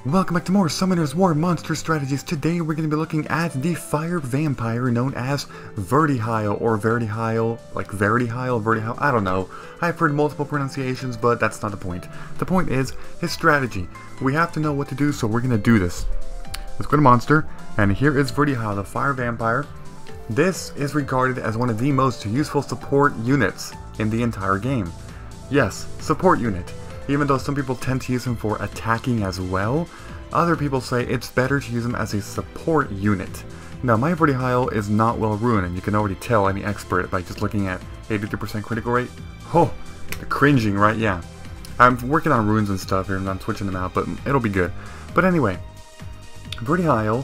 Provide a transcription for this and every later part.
Welcome back to more Summoner's War Monster Strategies. Today we're going to be looking at the fire vampire known as Verdehile, or Verdehile, like Verdehile, I don't know. I've heard multiple pronunciations, but that's not the point. The point is his strategy. We have to know what to do, so we're going to do this. Let's go to Monster, and here is Verdehile, the fire vampire. This is regarded as one of the most useful support units in the entire game. Yes, support unit. Even though some people tend to use him for attacking as well, other people say it's better to use him as a support unit. Now, my Verdehile is not well runed, and you can already tell any expert by just looking at 83% critical rate. Oh, the cringing, right? Yeah. I'm working on runes and stuff here, and I'm switching them out, but it'll be good. But anyway, Verdehile,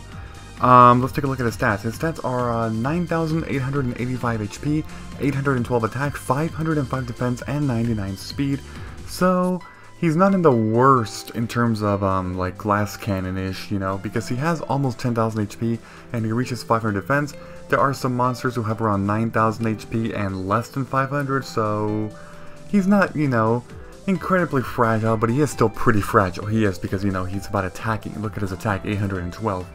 let's take a look at his stats. His stats are 9,885 HP, 812 attack, 505 defense, and 99 speed. So, he's not in the worst in terms of, like, glass cannon-ish, you know, because he has almost 10,000 HP, and he reaches 500 defense. There are some monsters who have around 9,000 HP and less than 500, so he's not, you know, incredibly fragile, but he is still pretty fragile. He is, because, you know, he's about attacking. Look at his attack, 812.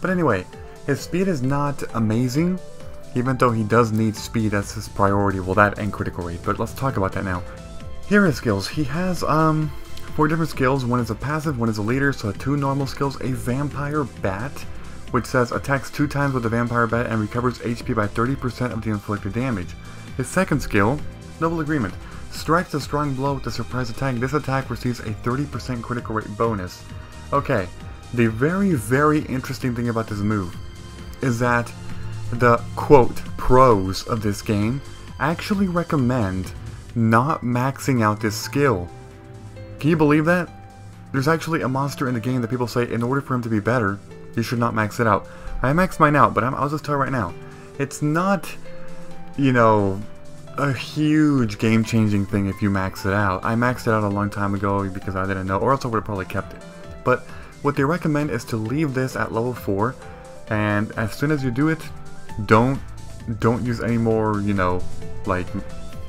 But anyway, his speed is not amazing, even though he does need speed as his priority. Well, that and critical rate, but let's talk about that now. Here are his skills. He has 4 different skills. One is a passive, one is a leader, so 2 normal skills. A vampire bat, which says attacks 2 times with the vampire bat and recovers HP by 30% of the inflicted damage. His second skill, noble agreement, strikes a strong blow with a surprise attack. This attack receives a 30% critical rate bonus. Okay, the very interesting thing about this move is that the, quote, pros of this game actually recommend not maxing out this skill. Can you believe that? There's actually a monster in the game that people say in order for him to be better, you should not max it out. I maxed mine out, but I'll just tell you right now, it's not, you know, a huge game-changing thing if you max it out. I maxed it out a long time ago because I didn't know, or else I would have probably kept it. But what they recommend is to leave this at level 4, and as soon as you do it, don't use any more, you know, like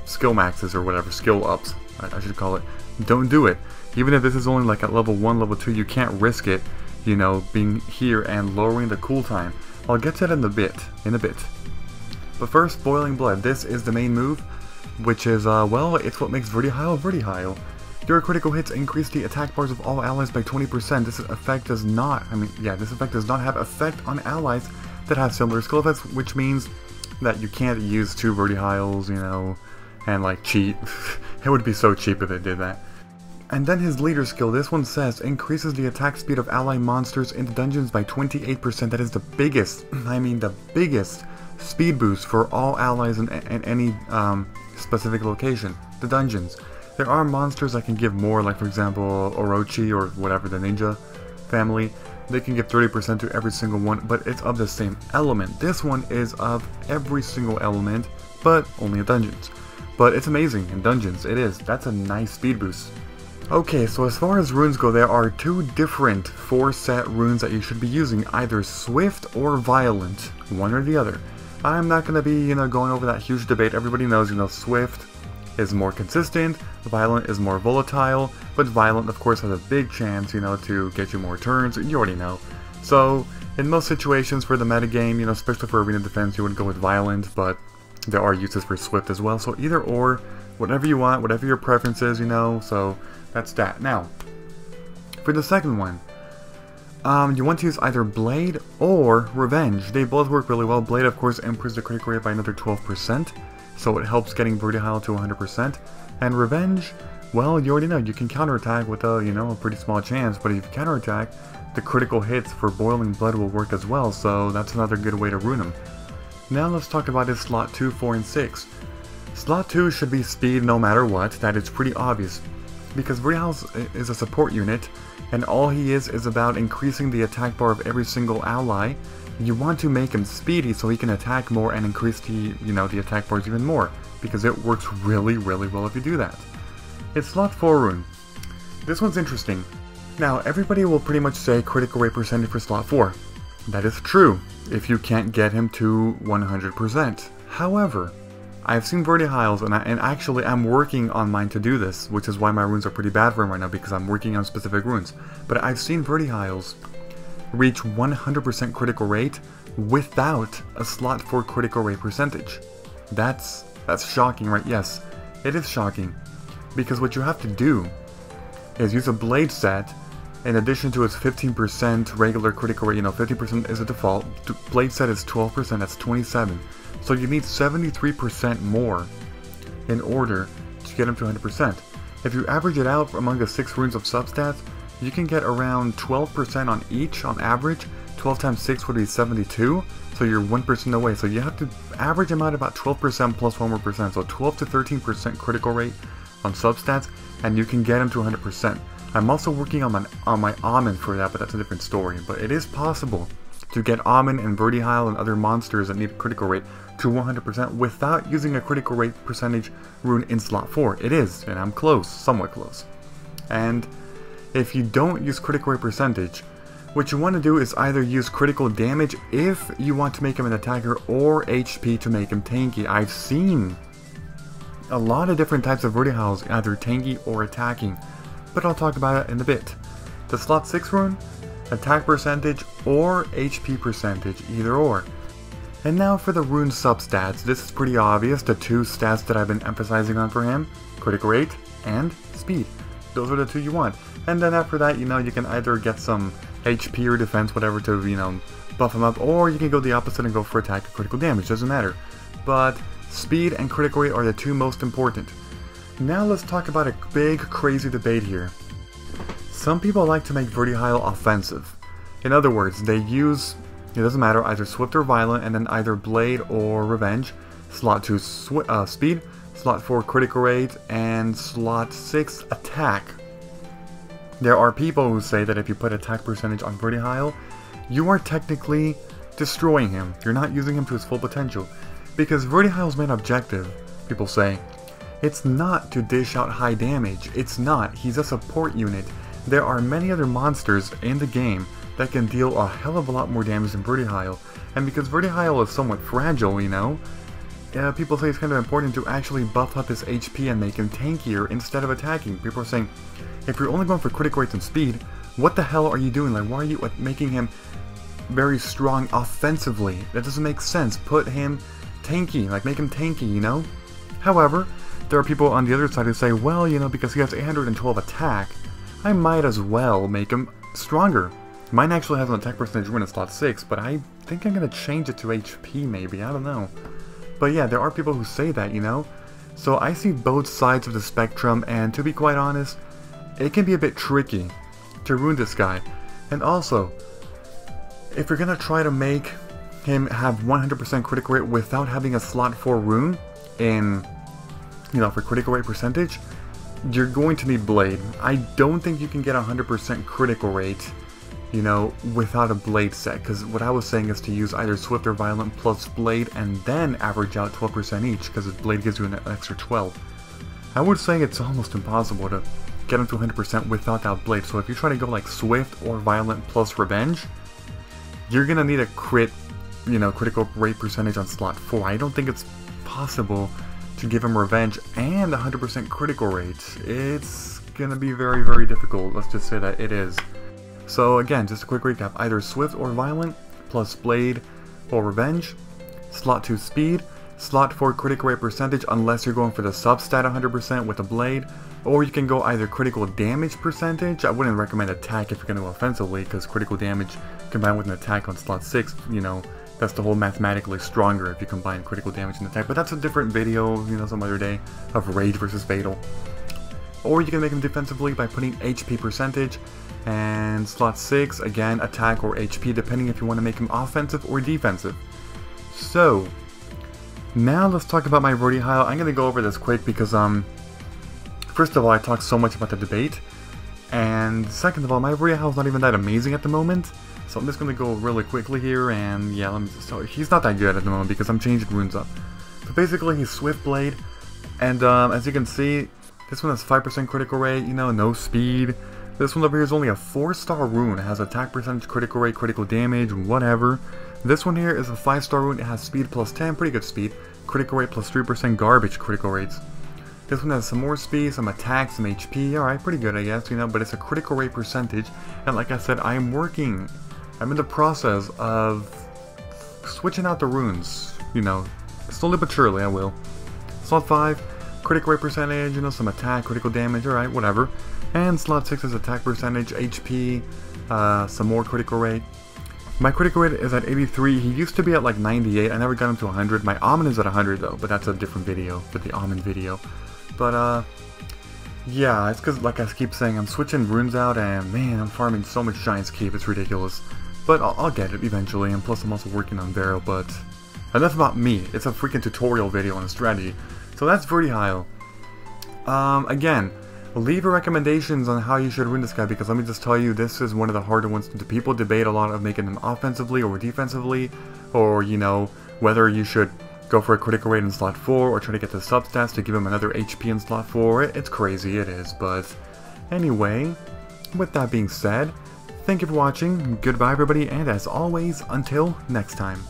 skill maxes or whatever, skill ups, I should call it. Don't do it. Even if this is only like at level 1, level 2, you can't risk it, you know, being here and lowering the cooltime. I'll get to that in a bit. But first, Boiling Blood. This is the main move, which is, well, it's what makes Verdehile Verdehile. Your critical hits increase the attack bars of all allies by 20%. This effect does not, this effect does not have effect on allies that have similar skill effects, which means that you can't use 2 Verdehiles, you know, and like cheat. It would be so cheap if it did that. And then his leader skill, this one says, increases the attack speed of ally monsters in the dungeons by 28%. That is the biggest, the biggest speed boost for all allies in any specific location, the dungeons. There are monsters that can give more, like for example Orochi or whatever, the ninja family. They can give 30% to every single one, but it's of the same element. This one is of every single element, but only in dungeons. But it's amazing in dungeons, it is. That's a nice speed boost. Okay, so as far as runes go, there are 2 different 4-set runes that you should be using, either Swift or Violent, one or the other. I'm not going to be, you know, going over that huge debate. Everybody knows, you know, Swift is more consistent, Violent is more volatile, but Violent, of course, has a big chance, you know, to get you more turns. You already know. So, in most situations for the metagame, you know, especially for arena defense, you would go with Violent, but there are uses for Swift as well, so either or, whatever you want, whatever your preference is, you know, so that's that. Now, for the second one, you want to use either Blade or Revenge. They both work really well. Blade, of course, improves the critical rate by another 12%, so it helps getting Verdehile to 100%. And Revenge, well, you already know, you can counterattack with a, you know, a pretty small chance, but if you counterattack, the critical hits for Boiling Blood will work as well, so that's another good way to rune him. Now let's talk about his slot 2, 4, and 6. Slot 2 should be speed no matter what. That is pretty obvious, because Verdehile is a support unit, and all he is about increasing the attack bar of every single ally. You want to make him speedy so he can attack more and increase the, you know, the attack bars even more, because it works really well if you do that. It's slot 4 rune. This one's interesting. Now, everybody will pretty much say critical rate percentage for slot 4. That is true, if you can't get him to 100%. However, I've seen Verdehiles, and actually I'm working on mine to do this, which is why my runes are pretty bad for him right now, because I'm working on specific runes. But I've seen Verdehiles reach 100% critical rate without a slot 4 critical rate percentage. That's shocking, right? Yes, it is shocking. Because what you have to do is use a blade set in addition to its 15% regular critical rate. 50% is a default. Blade set is 12%, that's 27. So you need 73% more in order to get him to 100%. If you average it out among the 6 runes of substats, you can get around 12% on each on average. 12 times 6 would be 72, so you're 1% away. So you have to average him out about 12% plus 1 more percent, so 12 to 13% critical rate on substats, and you can get him to 100%. I'm also working on my Almond for that, but that's a different story. But it is possible to get Almond and Verdehile and other monsters that need a critical rate to 100% without using a critical rate percentage rune in slot 4. It is, and I'm close, somewhat close. And if you don't use critical rate percentage, what you want to do is either use critical damage if you want to make him an attacker, or HP to make him tanky. I've seen a lot of different types of Verdehiles, either tanky or attacking, but I'll talk about it in a bit. The slot 6 rune, attack percentage or HP percentage, either or. And now for the rune substats. This is pretty obvious, the 2 stats that I've been emphasizing on for him: critical rate and speed. Those are the 2 you want. And then after that, you can either get some HP or defense, whatever, to, buff him up, or you can go the opposite and go for attack or critical damage, doesn't matter. But speed and critical rate are the 2 most important. Now let's talk about a big, crazy debate here. Some people like to make Verdehile offensive. In other words, they use, it doesn't matter, either Swift or Violent, and then either Blade or Revenge. Slot 2 speed, slot 4 critical rate, and slot 6 attack. There are people who say that if you put attack percentage on Verdehile, you are technically destroying him. You're not using him to his full potential. Because Verdehile's main objective, people say, it's not to dish out high damage. It's not. He's a support unit. There are many other monsters in the game that can deal a hell of a lot more damage than Verdehile. And because Verdehile is somewhat fragile, people say it's kind of important to actually buff up his HP and make him tankier instead of attacking. People are saying, if you're only going for critical rates and speed, what the hell are you doing? Like, why are you making him very strong offensively? That doesn't make sense. Put him tanky, like make him tanky, However, there are people on the other side who say, well, because he has 812 attack, I might as well make him stronger. Mine actually has an attack percentage rune in slot 6, but I think I'm going to change it to HP maybe, I don't know. But yeah, there are people who say that, So I see both sides of the spectrum, and to be quite honest, it can be a bit tricky to rune this guy. And also, if you're going to try to make him have 100% critical rate without having a slot 4 rune in, for critical rate percentage, you're going to need Blade. I don't think you can get 100% critical rate, without a Blade set, because what I was saying is to use either Swift or Violent plus Blade and then average out 12% each, because Blade gives you an extra 12. I would say it's almost impossible to get him to 100% without that Blade, so if you try to go like Swift or Violent plus Revenge, you're gonna need a critical rate percentage on slot 4. I don't think it's possible to give him Revenge and 100% critical rate. It's gonna be very, very difficult. Let's just say that it is. So again, just a quick recap. Either Swift or Violent, plus Blade or Revenge. Slot 2 speed. Slot 4 critical rate percentage unless you're going for the substat 100% with a Blade. Or you can go either critical damage percentage. I wouldn't recommend attack if you're going to go offensively, because critical damage combined with an attack on slot 6, that's the whole mathematically stronger if you combine critical damage and attack. But that's a different video, some other day, of Rage versus Fatal. Or you can make them defensively by putting HP percentage, and slot 6, again, attack or HP, depending if you want to make him offensive or defensive. So, now let's talk about my Verdehile. I'm going to go over this quick because, first of all, I talked so much about the debate, and second of all, my Verdehile is not even that amazing at the moment. So I'm just going to go really quickly here, and yeah, let me just start. He's not that good at the moment because I'm changing runes up. So basically, he's Swift Blade, and as you can see, this one has 5% critical rate, no speed. This one over here is only a 4-star rune. It has attack percentage, critical rate, critical damage, whatever. This one here is a 5-star rune. It has speed plus 10, pretty good speed. critical rate plus 3% garbage critical rates. This one has some more speed, some attack, some HP. Alright, pretty good I guess, you know, but it's a critical rate percentage. And like I said, I'm in the process of switching out the runes. You know, slowly but surely I will. Slot 5, critical rate percentage, you know, some attack, critical damage, alright, whatever. And slot 6 is attack percentage, HP, some more critical rate. My critical rate is at 83. He used to be at like 98. I never got him to 100. My almond is at 100 though, but that's a different video for the almond video. But yeah, it's because like I keep saying, I'm switching runes out, and man, I'm farming so much Giant's Cape. It's ridiculous. But I'll get it eventually, and plus I'm also working on Vero. But enough about me. It's a freaking tutorial video on a strategy. So that's Verdehile. Again, leave your recommendations on how you should rune this guy, because let me just tell you, this is one of the harder ones. The people debate a lot of making him offensively or defensively, or, you know, whether you should go for a critical rate in slot 4 or try to get the substats to give him another HP in slot 4. It's crazy, it is, but anyway, with that being said, thank you for watching, goodbye everybody, and as always, until next time.